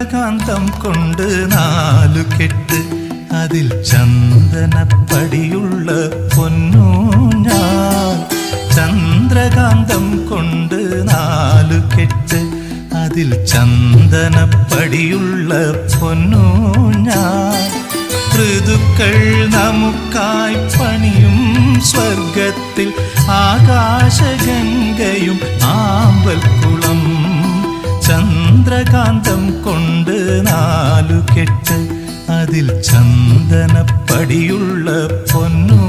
കാന്തം കൊണ്ട് നാലുകെട്ട് അതിൽ ചന്ദനപ്പടിയുള്ള പൊന്നൂഞ്ഞാൽ. ചന്ദ്രകാന്തം കൊണ്ട് നാലുകെട്ട് അതിൽ ചന്ദനപ്പടിയുള്ള പൊന്നൂഞ്ഞാൽ. ഋതുക്കൾ നമുക്കായി പണിയും സ്വർഗത്തിൽ ആകാശഗംഗയും ആമ്പൽക്കുളം. ചന്ദ്രകാന്തം കൊണ്ട് നാലുകെട്ട് അതിൽ ചന്ദനപ്പടിയുള്ള പൊന്നു